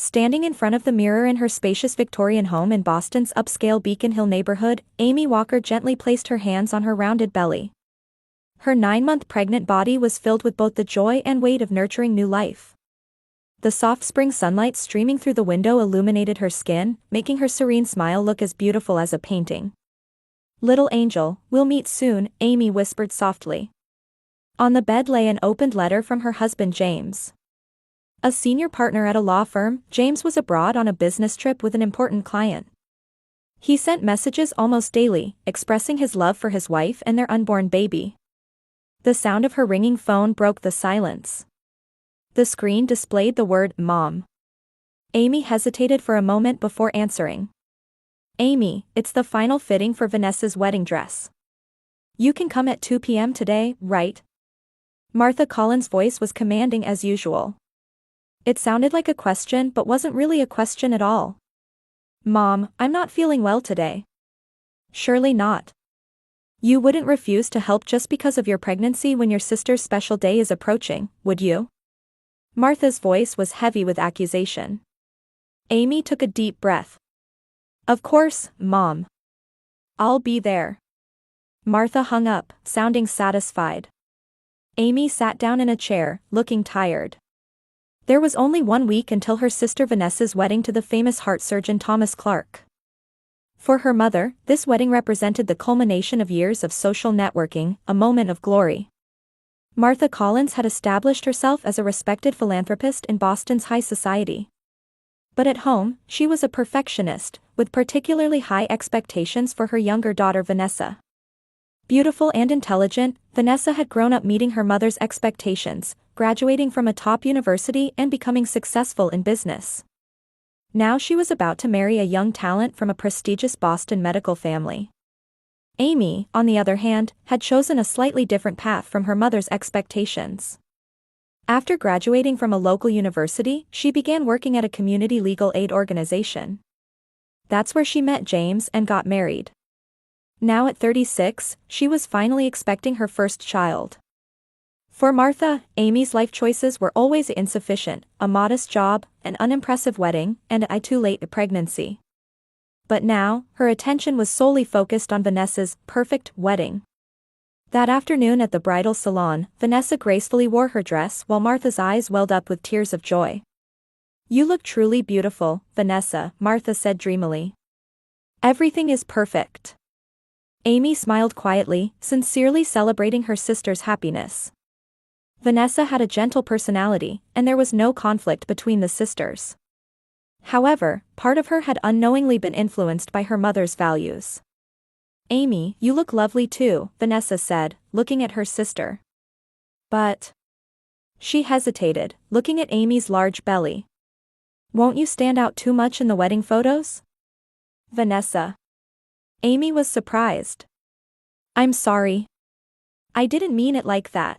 Standing in front of the mirror in her spacious Victorian home in Boston's upscale Beacon Hill neighborhood, Amy Walker gently placed her hands on her rounded belly. Her 9-month pregnant body was filled with both the joy and weight of nurturing new life. The soft spring sunlight streaming through the window illuminated her skin, making her serene smile look as beautiful as a painting. "Little angel, we'll meet soon," Amy whispered softly. On the bed lay an opened letter from her husband James. A senior partner at a law firm, James was abroad on a business trip with an important client. He sent messages almost daily, expressing his love for his wife and their unborn baby. The sound of her ringing phone broke the silence. The screen displayed the word "Mom." Amy hesitated for a moment before answering. "Amy, it's the final fitting for Vanessa's wedding dress. You can come at 2 p.m. today, right?" Martha Collins' voice was commanding as usual. It sounded like a question but wasn't really a question at all. "Mom, I'm not feeling well today." "Surely not. You wouldn't refuse to help just because of your pregnancy when your sister's special day is approaching, would you?" Martha's voice was heavy with accusation. Amy took a deep breath. "Of course, Mom. I'll be there." Martha hung up, sounding satisfied. Amy sat down in a chair, looking tired. There was only 1 week until her sister Vanessa's wedding to the famous heart surgeon Thomas Clark. For her mother, this wedding represented the culmination of years of social networking, a moment of glory. Martha Collins had established herself as a respected philanthropist in Boston's high society. But at home, she was a perfectionist, with particularly high expectations for her younger daughter Vanessa. Beautiful and intelligent, Vanessa had grown up meeting her mother's expectations, graduating from a top university and becoming successful in business. Now she was about to marry a young talent from a prestigious Boston medical family. Amy, on the other hand, had chosen a slightly different path from her mother's expectations. After graduating from a local university, she began working at a community legal aid organization. That's where she met James and got married. Now at 36, she was finally expecting her first child. For Martha, Amy's life choices were always insufficient: a modest job, an unimpressive wedding, and a too late pregnancy. But now, her attention was solely focused on Vanessa's perfect wedding. That afternoon at the bridal salon, Vanessa gracefully wore her dress while Martha's eyes welled up with tears of joy. "You look truly beautiful, Vanessa," Martha said dreamily. "Everything is perfect." Amy smiled quietly, sincerely celebrating her sister's happiness. Vanessa had a gentle personality, and there was no conflict between the sisters. However, part of her had unknowingly been influenced by her mother's values. "Amy, you look lovely too," Vanessa said, looking at her sister. "But..." She hesitated, looking at Amy's large belly. "Won't you stand out too much in the wedding photos?" "Vanessa." Amy was surprised. "I'm sorry. I didn't mean it like that."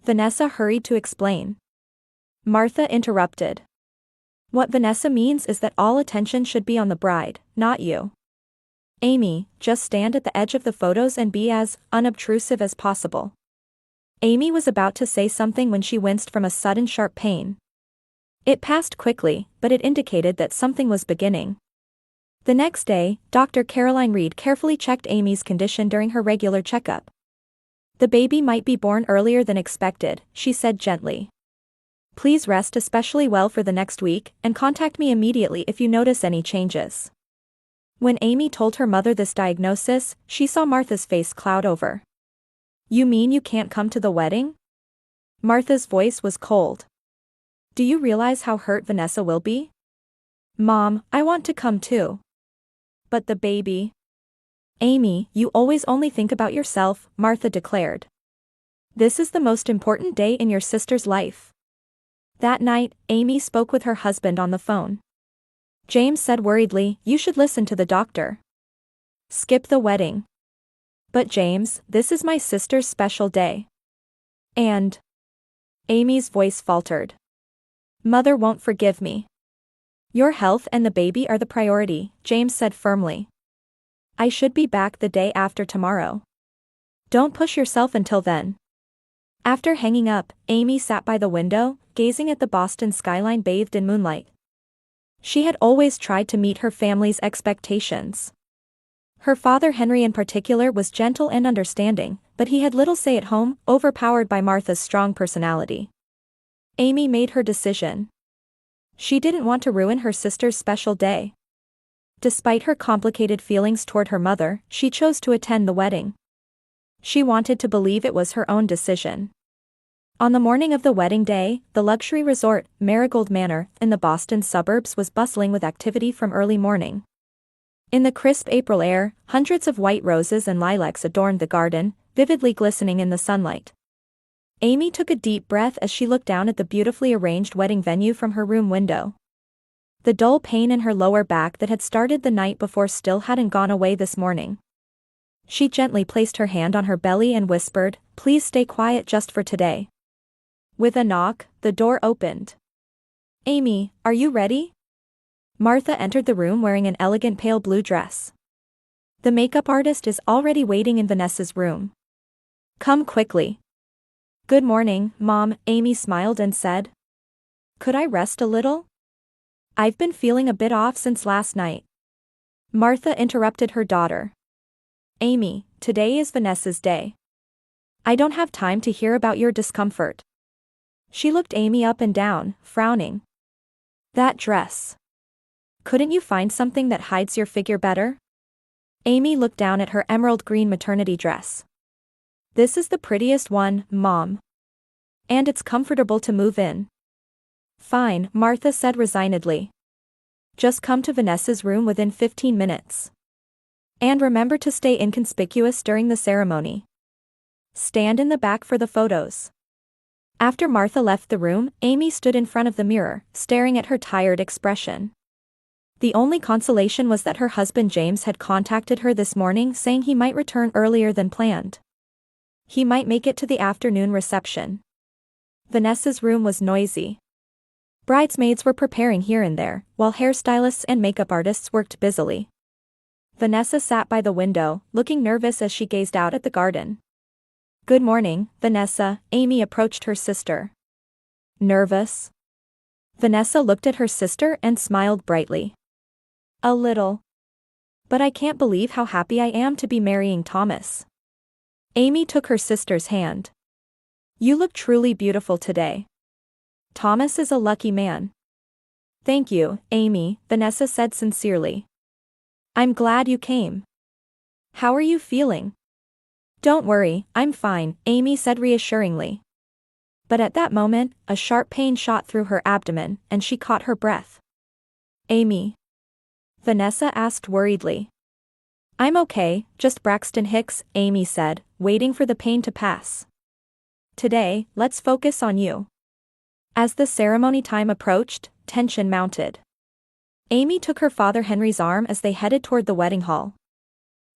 Vanessa hurried to explain. Martha interrupted. "What Vanessa means is that all attention should be on the bride, not you. Amy, just stand at the edge of the photos and be as unobtrusive as possible." Amy was about to say something when she winced from a sudden sharp pain. It passed quickly, but it indicated that something was beginning. The next day, Dr. Caroline Reed carefully checked Amy's condition during her regular checkup. "The baby might be born earlier than expected," she said gently. "Please rest especially well for the next week, and contact me immediately if you notice any changes." When Amy told her mother this diagnosis, she saw Martha's face cloud over. "You mean you can't come to the wedding?" Martha's voice was cold. "Do you realize how hurt Vanessa will be?" "Mom, I want to come too." "But the baby..." "Amy, you always only think about yourself," Martha declared. "This is the most important day in your sister's life." That night, Amy spoke with her husband on the phone. James said worriedly, "You should listen to the doctor. Skip the wedding." "But James, this is my sister's special day. And..." Amy's voice faltered. "Mother won't forgive me." "Your health and the baby are the priority," James said firmly. "I should be back the day after tomorrow. Don't push yourself until then." After hanging up, Amy sat by the window, gazing at the Boston skyline bathed in moonlight. She had always tried to meet her family's expectations. Her father Henry in particular was gentle and understanding, but he had little say at home, overpowered by Martha's strong personality. Amy made her decision. She didn't want to ruin her sister's special day. Despite her complicated feelings toward her mother, she chose to attend the wedding. She wanted to believe it was her own decision. On the morning of the wedding day, the luxury resort, Marigold Manor, in the Boston suburbs was bustling with activity from early morning. In the crisp April air, hundreds of white roses and lilacs adorned the garden, vividly glistening in the sunlight. Amy took a deep breath as she looked down at the beautifully arranged wedding venue from her room window. The dull pain in her lower back that had started the night before still hadn't gone away this morning. She gently placed her hand on her belly and whispered, "Please stay quiet just for today." With a knock, the door opened. "Amy, are you ready?" Martha entered the room wearing an elegant pale blue dress. "The makeup artist is already waiting in Vanessa's room. Come quickly." "Good morning, Mom," Amy smiled and said. "Could I rest a little? I've been feeling a bit off since last night." Martha interrupted her daughter. "Amy, today is Vanessa's day. I don't have time to hear about your discomfort." She looked Amy up and down, frowning. "That dress. Couldn't you find something that hides your figure better?" Amy looked down at her emerald green maternity dress. "This is the prettiest one, Mom. And it's comfortable to move in." "Fine," Martha said resignedly. "Just come to Vanessa's room within 15 minutes. And remember to stay inconspicuous during the ceremony. Stand in the back for the photos." After Martha left the room, Amy stood in front of the mirror, staring at her tired expression. The only consolation was that her husband James had contacted her this morning saying he might return earlier than planned. He might make it to the afternoon reception. Vanessa's room was noisy. Bridesmaids were preparing here and there, while hairstylists and makeup artists worked busily. Vanessa sat by the window, looking nervous as she gazed out at the garden. "Good morning, Vanessa," Amy approached her sister. "Nervous?" Vanessa looked at her sister and smiled brightly. "A little. But I can't believe how happy I am to be marrying Thomas." Amy took her sister's hand. "You look truly beautiful today. Thomas is a lucky man." "Thank you, Amy," Vanessa said sincerely. "I'm glad you came. How are you feeling?" "Don't worry, I'm fine," Amy said reassuringly. But at that moment, a sharp pain shot through her abdomen, and she caught her breath. "Amy?" Vanessa asked worriedly. "I'm okay, just Braxton Hicks," Amy said, waiting for the pain to pass. "Today, let's focus on you." As the ceremony time approached, tension mounted. Amy took her father Henry's arm as they headed toward the wedding hall.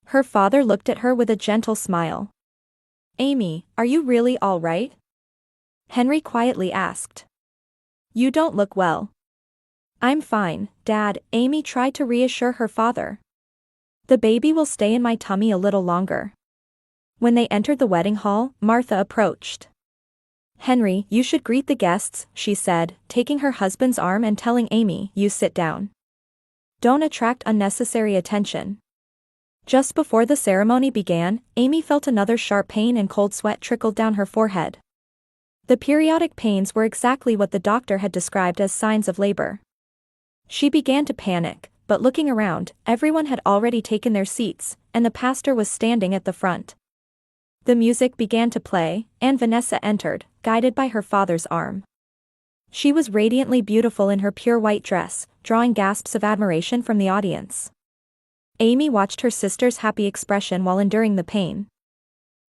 Her father looked at her with a gentle smile. "Amy, are you really all right?" Henry quietly asked. "You don't look well." "I'm fine, Dad," Amy tried to reassure her father. "The baby will stay in my tummy a little longer." When they entered the wedding hall, Martha approached. "Henry, you should greet the guests," she said, taking her husband's arm and telling Amy, "You sit down. Don't attract unnecessary attention." Just before the ceremony began, Amy felt another sharp pain and cold sweat trickled down her forehead. The periodic pains were exactly what the doctor had described as signs of labor. She began to panic, but looking around, everyone had already taken their seats, and the pastor was standing at the front. The music began to play, and Vanessa entered, guided by her father's arm. She was radiantly beautiful in her pure white dress, drawing gasps of admiration from the audience. Amy watched her sister's happy expression while enduring the pain.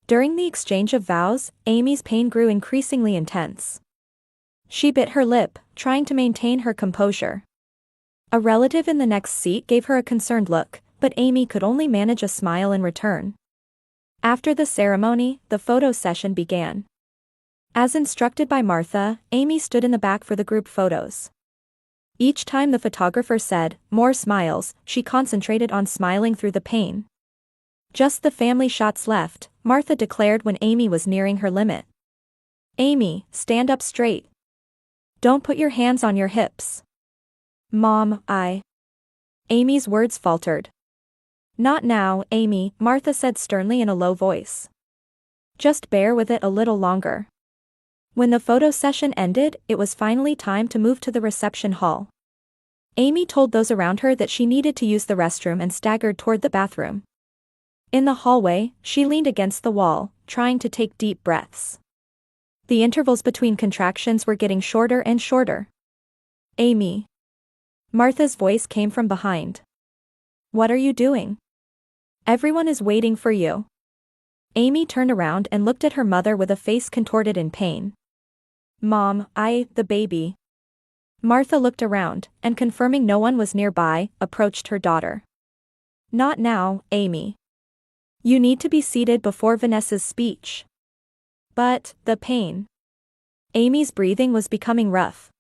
During the exchange of vows, Amy's pain grew increasingly intense. She bit her lip, trying to maintain her composure. A relative in the next seat gave her a concerned look, but Amy could only manage a smile in return. After the ceremony, the photo session began. As instructed by Martha, Amy stood in the back for the group photos. Each time the photographer said, "More smiles," she concentrated on smiling through the pain. "Just the family shots left," Martha declared when Amy was nearing her limit. "Amy, stand up straight. Don't put your hands on your hips." Mom, Amy's words faltered. Not now, Amy, Martha said sternly in a low voice. Just bear with it a little longer. When the photo session ended, it was finally time to move to the reception hall. Amy told those around her that she needed to use the restroom and staggered toward the bathroom. In the hallway, she leaned against the wall, trying to take deep breaths. The intervals between contractions were getting shorter and shorter. Amy. Martha's voice came from behind. What are you doing? Everyone is waiting for you. Amy turned around and looked at her mother with a face contorted in pain. Mom, the baby. Martha looked around, and confirming no one was nearby, approached her daughter. Not now, Amy. You need to be seated before Vanessa's speech. But, the pain. Amy's breathing was becoming rough.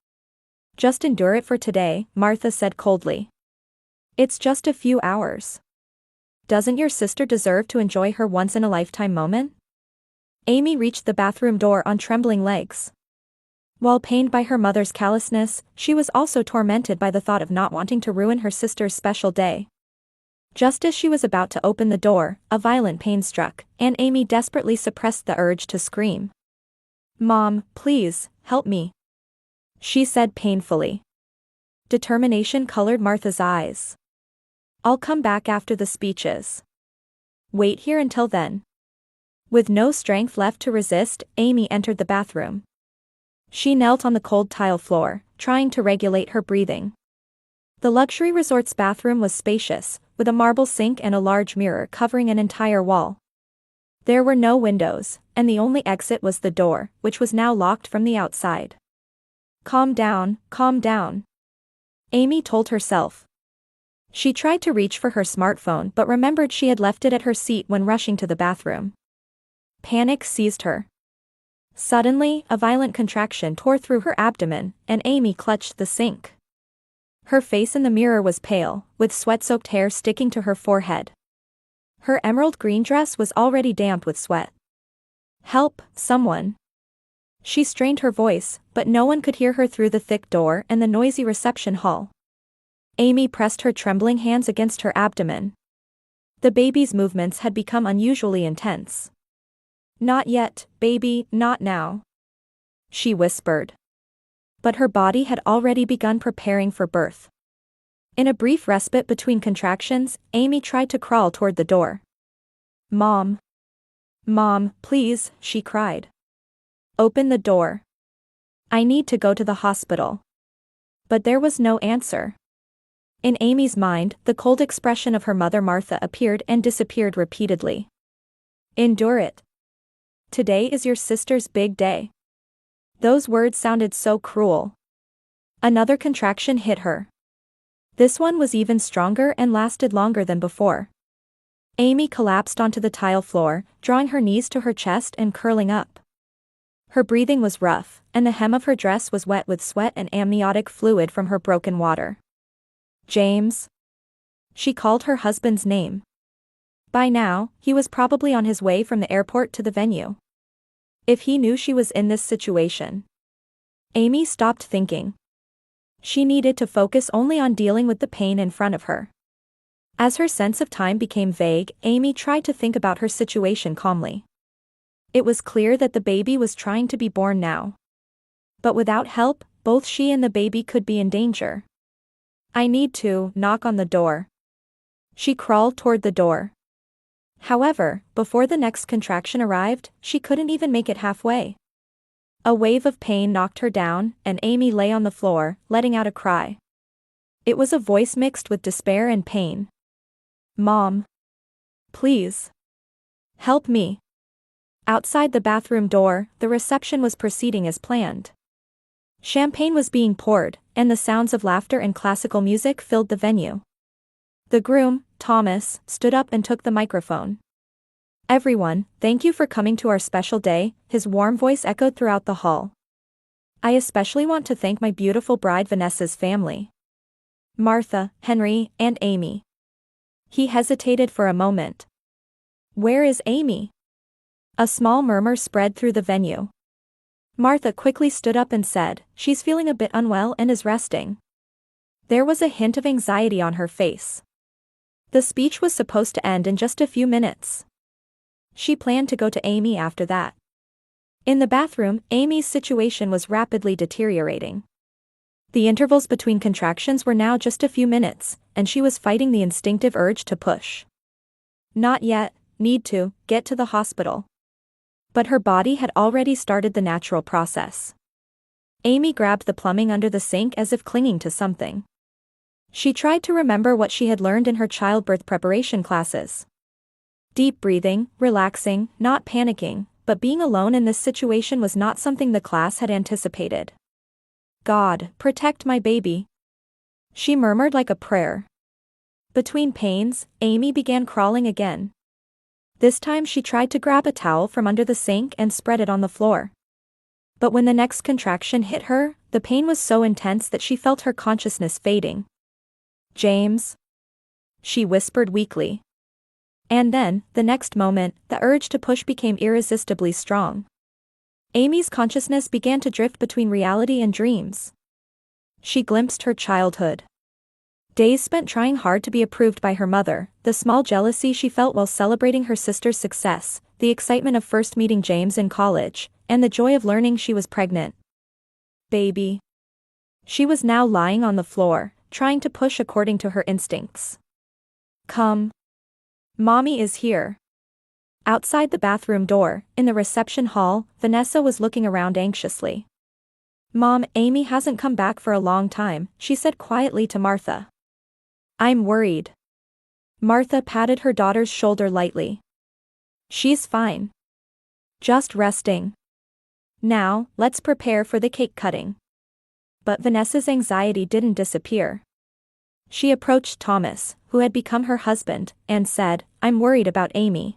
Just endure it for today, Martha said coldly. It's just a few hours. Doesn't your sister deserve to enjoy her once-in-a-lifetime moment? Amy reached the bathroom door on trembling legs. While pained by her mother's callousness, she was also tormented by the thought of not wanting to ruin her sister's special day. Just as she was about to open the door, a violent pain struck, and Amy desperately suppressed the urge to scream. Mom, please, help me. She said painfully. Determination colored Martha's eyes. I'll come back after the speeches. Wait here until then. With no strength left to resist, Amy entered the bathroom. She knelt on the cold tile floor, trying to regulate her breathing. The luxury resort's bathroom was spacious, with a marble sink and a large mirror covering an entire wall. There were no windows, and the only exit was the door, which was now locked from the outside. Calm down, Amy told herself. She tried to reach for her smartphone but remembered she had left it at her seat when rushing to the bathroom. Panic seized her. Suddenly, a violent contraction tore through her abdomen, and Amy clutched the sink. Her face in the mirror was pale, with sweat-soaked hair sticking to her forehead. Her emerald green dress was already damp with sweat. Help, someone. She strained her voice, but no one could hear her through the thick door and the noisy reception hall. Amy pressed her trembling hands against her abdomen. The baby's movements had become unusually intense. Not yet, baby, not now. She whispered. But her body had already begun preparing for birth. In a brief respite between contractions, Amy tried to crawl toward the door. Mom, please, she cried. Open the door. I need to go to the hospital. But there was no answer. In Amy's mind, the cold expression of her mother Martha appeared and disappeared repeatedly. Endure it. Today is your sister's big day. Those words sounded so cruel. Another contraction hit her. This one was even stronger and lasted longer than before. Amy collapsed onto the tile floor, drawing her knees to her chest and curling up. Her breathing was rough, and the hem of her dress was wet with sweat and amniotic fluid from her broken water. James. She called her husband's name. By now, he was probably on his way from the airport to the venue. If he knew she was in this situation. Amy stopped thinking. She needed to focus only on dealing with the pain in front of her. As her sense of time became vague, Amy tried to think about her situation calmly. It was clear that the baby was trying to be born now. But without help, both she and the baby could be in danger. I need to knock on the door. She crawled toward the door. However, before the next contraction arrived, she couldn't even make it halfway. A wave of pain knocked her down, and Amy lay on the floor, letting out a cry. It was a voice mixed with despair and pain. Mom. Please. Help me. Outside the bathroom door, the reception was proceeding as planned. Champagne was being poured, and the sounds of laughter and classical music filled the venue. The groom, Thomas, stood up and took the microphone. Everyone, thank you for coming to our special day, his warm voice echoed throughout the hall. I especially want to thank my beautiful bride Vanessa's family. Martha, Henry, and Amy. He hesitated for a moment. Where is Amy? A small murmur spread through the venue. Martha quickly stood up and said, she's feeling a bit unwell and is resting. There was a hint of anxiety on her face. The speech was supposed to end in just a few minutes. She planned to go to Amy after that. In the bathroom, Amy's situation was rapidly deteriorating. The intervals between contractions were now just a few minutes, and she was fighting the instinctive urge to push. Not yet, need to, get to the hospital. But her body had already started the natural process. Amy grabbed the plumbing under the sink as if clinging to something. She tried to remember what she had learned in her childbirth preparation classes. Deep breathing, relaxing, not panicking, but being alone in this situation was not something the class had anticipated. God, protect my baby. She murmured like a prayer. Between pains, Amy began crawling again. This time she tried to grab a towel from under the sink and spread it on the floor. But when the next contraction hit her, the pain was so intense that she felt her consciousness fading. James? She whispered weakly. And then, the next moment, the urge to push became irresistibly strong. Amy's consciousness began to drift between reality and dreams. She glimpsed her childhood. Days spent trying hard to be approved by her mother, the small jealousy she felt while celebrating her sister's success, the excitement of first meeting James in college, and the joy of learning she was pregnant. Baby. She was now lying on the floor, trying to push according to her instincts. Come. Mommy is here. Outside the bathroom door, in the reception hall, Vanessa was looking around anxiously. Mom, Amy hasn't come back for a long time, she said quietly to Martha. I'm worried. Martha patted her daughter's shoulder lightly. She's fine. Just resting. Now, let's prepare for the cake cutting. But Vanessa's anxiety didn't disappear. She approached Thomas, who had become her husband, and said, I'm worried about Amy.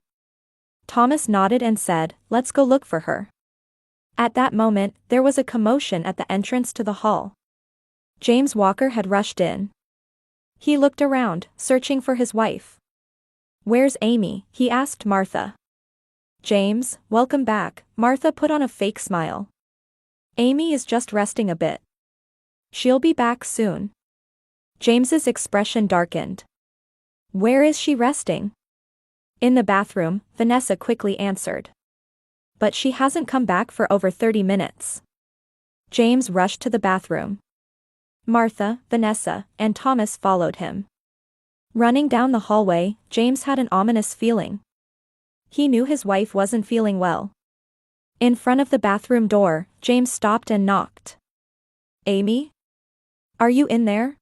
Thomas nodded and said, let's go look for her. At that moment, there was a commotion at the entrance to the hall. James Walker had rushed in. He looked around, searching for his wife. Where's Amy? He asked Martha. James, welcome back, Martha put on a fake smile. Amy is just resting a bit. She'll be back soon. James's expression darkened. Where is she resting? In the bathroom, Vanessa quickly answered. But she hasn't come back for over 30 minutes. James rushed to the bathroom. Martha, Vanessa, and Thomas followed him. Running down the hallway, James had an ominous feeling. He knew his wife wasn't feeling well. In front of the bathroom door, James stopped and knocked. Amy? Are you in there?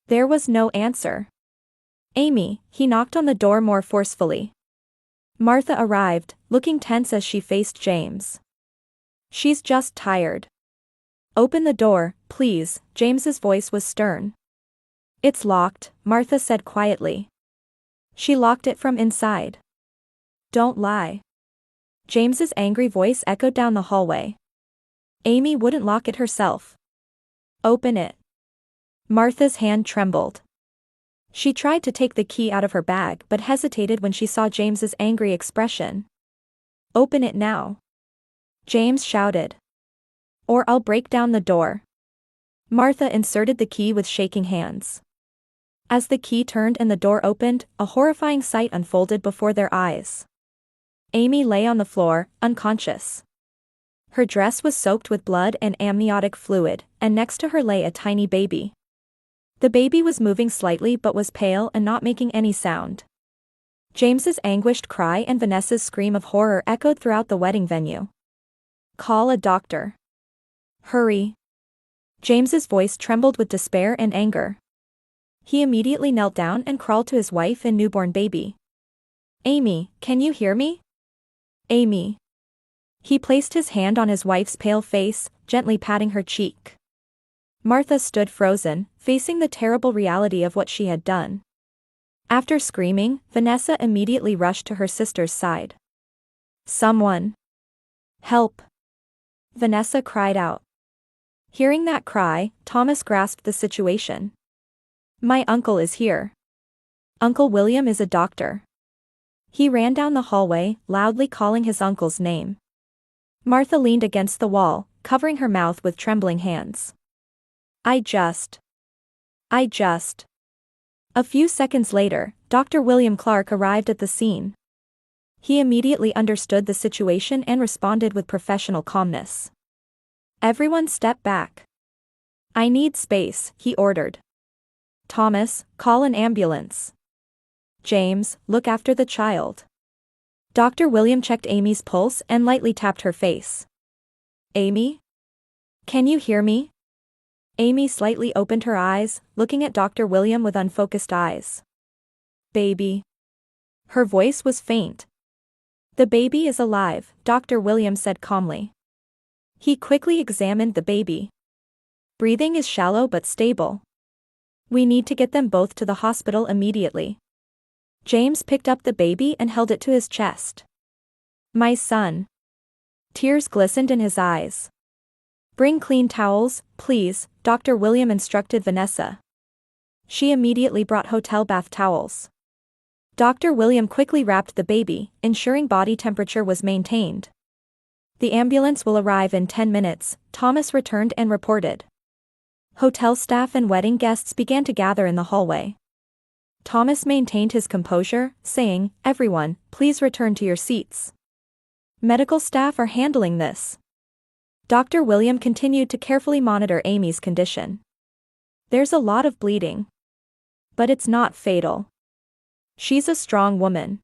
There was no answer. Amy, he knocked on the door more forcefully. Martha arrived, looking tense as she faced James. She's just tired. Open the door, please, James's voice was stern. It's locked, Martha said quietly. She locked it from inside. Don't lie. James's angry voice echoed down the hallway. Amy wouldn't lock it herself. Open it. Martha's hand trembled. She tried to take the key out of her bag but hesitated when she saw James's angry expression. Open it now. James shouted. Or I'll break down the door. Martha inserted the key with shaking hands. As the key turned and the door opened, a horrifying sight unfolded before their eyes. Amy lay on the floor, unconscious. Her dress was soaked with blood and amniotic fluid, and next to her lay a tiny baby. The baby was moving slightly but was pale and not making any sound. James's anguished cry and Vanessa's scream of horror echoed throughout the wedding venue. Call a doctor. Hurry. James's voice trembled with despair and anger. He immediately knelt down and crawled to his wife and newborn baby. Amy, can you hear me? Amy. He placed his hand on his wife's pale face, gently patting her cheek. Martha stood frozen, facing the terrible reality of what she had done. After screaming, Vanessa immediately rushed to her sister's side. Someone. Help. Vanessa cried out. Hearing that cry, Thomas grasped the situation. My uncle is here. Uncle William is a doctor. He ran down the hallway, loudly calling his uncle's name. Martha leaned against the wall, covering her mouth with trembling hands. I just. A few seconds later, Dr. William Clark arrived at the scene. He immediately understood the situation and responded with professional calmness. Everyone step back. I need space, he ordered. Thomas, call an ambulance. James, look after the child. Dr. William checked Amy's pulse and lightly tapped her face. Amy? Can you hear me? Amy slightly opened her eyes, looking at Dr. William with unfocused eyes. Baby. Her voice was faint. The baby is alive, Dr. William said calmly. He quickly examined the baby. Breathing is shallow but stable. We need to get them both to the hospital immediately. James picked up the baby and held it to his chest. My son. Tears glistened in his eyes. Bring clean towels, please, Dr. William instructed Vanessa. She immediately brought hotel bath towels. Dr. William quickly wrapped the baby, ensuring body temperature was maintained. The ambulance will arrive in 10 minutes, Thomas returned and reported. Hotel staff and wedding guests began to gather in the hallway. Thomas maintained his composure, saying, Everyone, please return to your seats. Medical staff are handling this. Dr. William continued to carefully monitor Amy's condition. There's a lot of bleeding. But it's not fatal. She's a strong woman.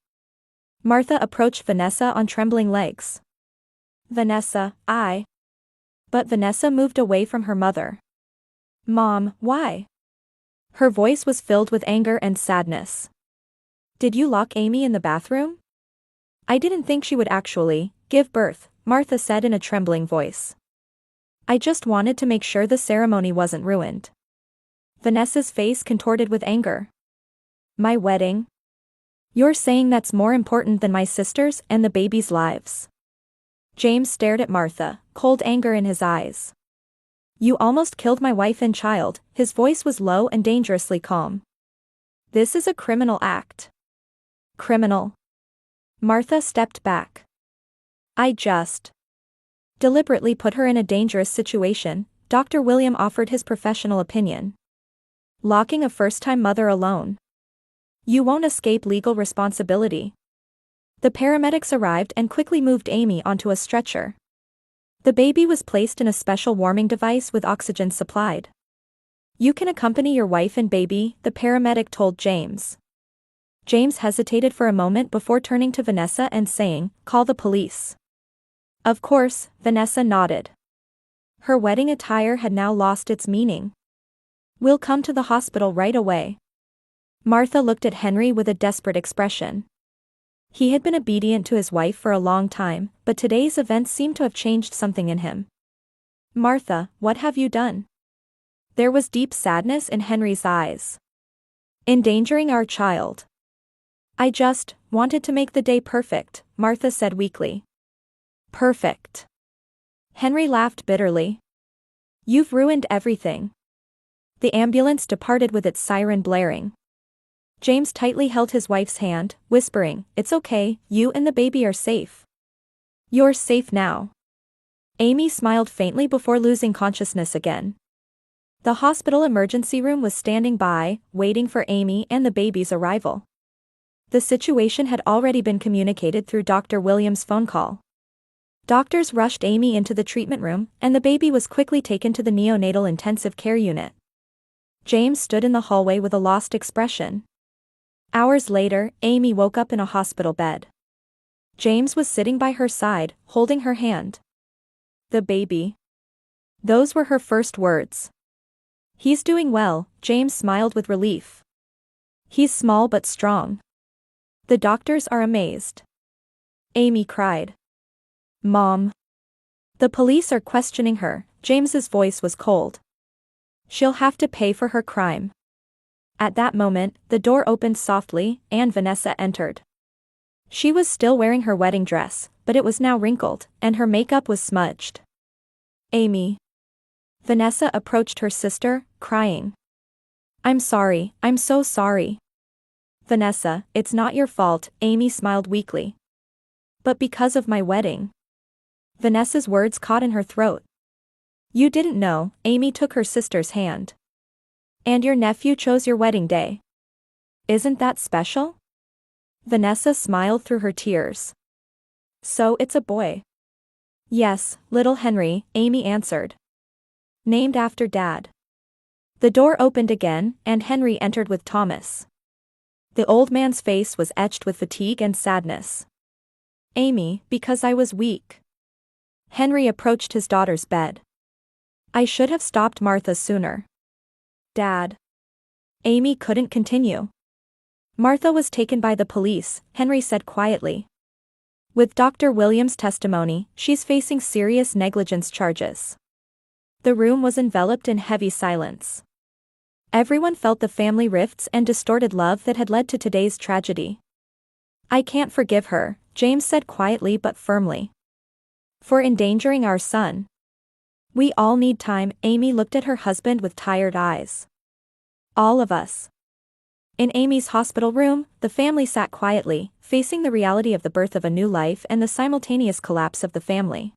Martha approached Vanessa on trembling legs. Vanessa, But Vanessa moved away from her mother. Mom, why? Her voice was filled with anger and sadness. Did you lock Amy in the bathroom? I didn't think she would actually give birth, Martha said in a trembling voice. I just wanted to make sure the ceremony wasn't ruined. Vanessa's face contorted with anger. My wedding? You're saying that's more important than my sister's and the baby's lives? James stared at Martha, cold anger in his eyes. You almost killed my wife and child, his voice was low and dangerously calm. This is a criminal act. Criminal. Martha stepped back. I just deliberately put her in a dangerous situation, Dr. William offered his professional opinion. Locking a first-time mother alone. You won't escape legal responsibility. The paramedics arrived and quickly moved Amy onto a stretcher. The baby was placed in a special warming device with oxygen supplied. You can accompany your wife and baby, the paramedic told James. James hesitated for a moment before turning to Vanessa and saying, Call the police. Of course, Vanessa nodded. Her wedding attire had now lost its meaning. We'll come to the hospital right away. Martha looked at Henry with a desperate expression. He had been obedient to his wife for a long time, but today's events seemed to have changed something in him. Martha, what have you done? There was deep sadness in Henry's eyes. Endangering our child. I just wanted to make the day perfect, Martha said weakly. Perfect. Henry laughed bitterly. You've ruined everything. The ambulance departed with its siren blaring. James tightly held his wife's hand, whispering, It's okay, you and the baby are safe. You're safe now. Amy smiled faintly before losing consciousness again. The hospital emergency room was standing by, waiting for Amy and the baby's arrival. The situation had already been communicated through Dr. Williams' phone call. Doctors rushed Amy into the treatment room, and the baby was quickly taken to the neonatal intensive care unit. James stood in the hallway with a lost expression. Hours later, Amy woke up in a hospital bed. James was sitting by her side, holding her hand. The baby. Those were her first words. He's doing well, James smiled with relief. He's small but strong. The doctors are amazed. Amy cried. Mom. The police are questioning her, James's voice was cold. She'll have to pay for her crime. At that moment, the door opened softly, and Vanessa entered. She was still wearing her wedding dress, but it was now wrinkled, and her makeup was smudged. Amy. Vanessa approached her sister, crying. I'm sorry, I'm so sorry. Vanessa, it's not your fault, Amy smiled weakly. But because of my wedding. Vanessa's words caught in her throat. You didn't know, Amy took her sister's hand. And your nephew chose your wedding day. Isn't that special? Vanessa smiled through her tears. So it's a boy. Yes, little Henry, Amy answered. Named after Dad. The door opened again, and Henry entered with Thomas. The old man's face was etched with fatigue and sadness. Amy, because I was weak. Henry approached his daughter's bed. I should have stopped Martha sooner. Dad. Amy couldn't continue. Martha was taken by the police, Henry said quietly. With Dr. Williams' testimony, she's facing serious negligence charges. The room was enveloped in heavy silence. Everyone felt the family rifts and distorted love that had led to today's tragedy. I can't forgive her, James said quietly but firmly. For endangering our son. We all need time, Amy looked at her husband with tired eyes. All of us. In Amy's hospital room, the family sat quietly, facing the reality of the birth of a new life and the simultaneous collapse of the family.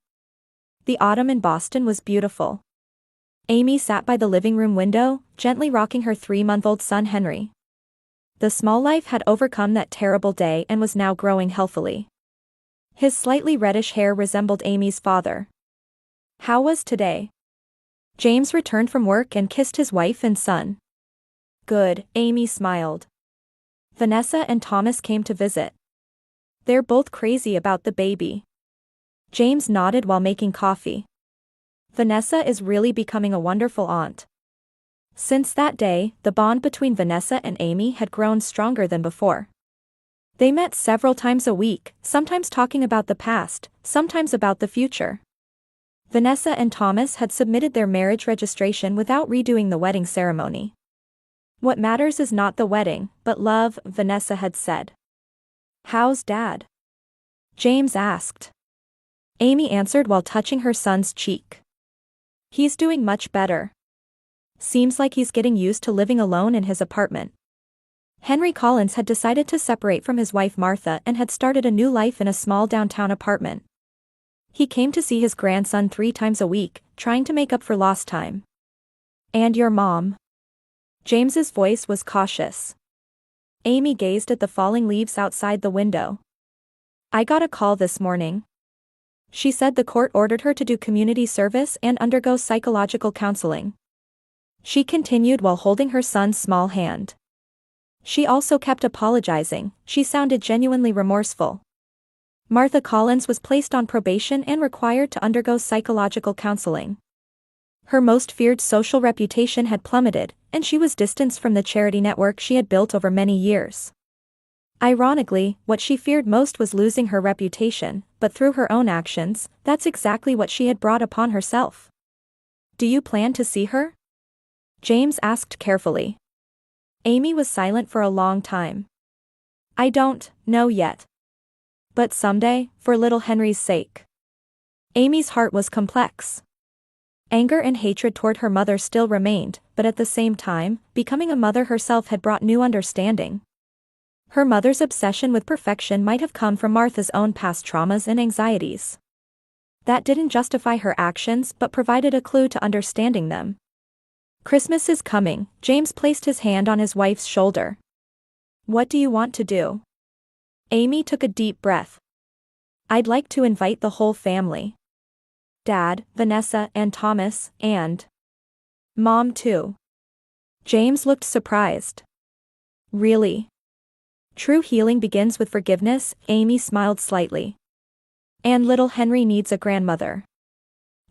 The autumn in Boston was beautiful. Amy sat by the living room window, gently rocking her 3-month-old son Henry. The small life had overcome that terrible day and was now growing healthily. His slightly reddish hair resembled Amy's father. How was today? James returned from work and kissed his wife and son. Good, Amy smiled. Vanessa and Thomas came to visit. They're both crazy about the baby. James nodded while making coffee. Vanessa is really becoming a wonderful aunt. Since that day, the bond between Vanessa and Amy had grown stronger than before. They met several times a week, sometimes talking about the past, sometimes about the future. Vanessa and Thomas had submitted their marriage registration without redoing the wedding ceremony. What matters is not the wedding, but love, Vanessa had said. How's Dad? James asked. Amy answered while touching her son's cheek. He's doing much better. Seems like he's getting used to living alone in his apartment. Henry Collins had decided to separate from his wife Martha and had started a new life in a small downtown apartment. He came to see his grandson 3 times a week, trying to make up for lost time. And your mom? James's voice was cautious. Amy gazed at the falling leaves outside the window. I got a call this morning. She said the court ordered her to do community service and undergo psychological counseling. She continued while holding her son's small hand. She also kept apologizing, she sounded genuinely remorseful. Martha Collins was placed on probation and required to undergo psychological counseling. Her most feared social reputation had plummeted, and she was distanced from the charity network she had built over many years. Ironically, what she feared most was losing her reputation, but through her own actions, that's exactly what she had brought upon herself. Do you plan to see her? James asked carefully. Amy was silent for a long time. I don't know yet. But someday, for little Henry's sake. Amy's heart was complex. Anger and hatred toward her mother still remained, but at the same time, becoming a mother herself had brought new understanding. Her mother's obsession with perfection might have come from Martha's own past traumas and anxieties. That didn't justify her actions but provided a clue to understanding them. Christmas is coming, James placed his hand on his wife's shoulder. What do you want to do? Amy took a deep breath. I'd like to invite the whole family. Dad, Vanessa, and Thomas, and Mom too. James looked surprised. Really? True healing begins with forgiveness, Amy smiled slightly. And little Henry needs a grandmother.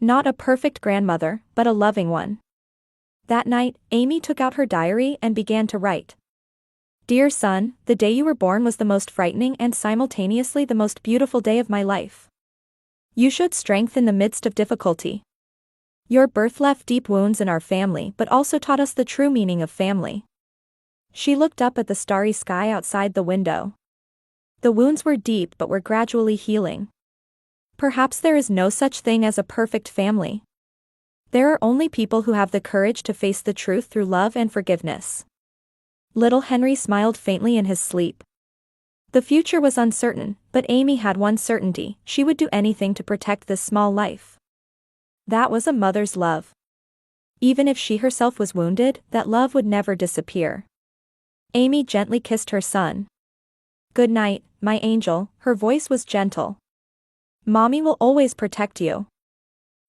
Not a perfect grandmother, but a loving one. That night, Amy took out her diary and began to write. Dear son, the day you were born was the most frightening and simultaneously the most beautiful day of my life. You showed strength in the midst of difficulty. Your birth left deep wounds in our family but also taught us the true meaning of family. She looked up at the starry sky outside the window. The wounds were deep but were gradually healing. Perhaps there is no such thing as a perfect family. There are only people who have the courage to face the truth through love and forgiveness. Little Henry smiled faintly in his sleep. The future was uncertain, but Amy had one certainty: she would do anything to protect this small life. That was a mother's love. Even if she herself was wounded, that love would never disappear. Amy gently kissed her son. "Good night, my angel," her voice was gentle. "Mommy will always protect you.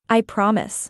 I promise."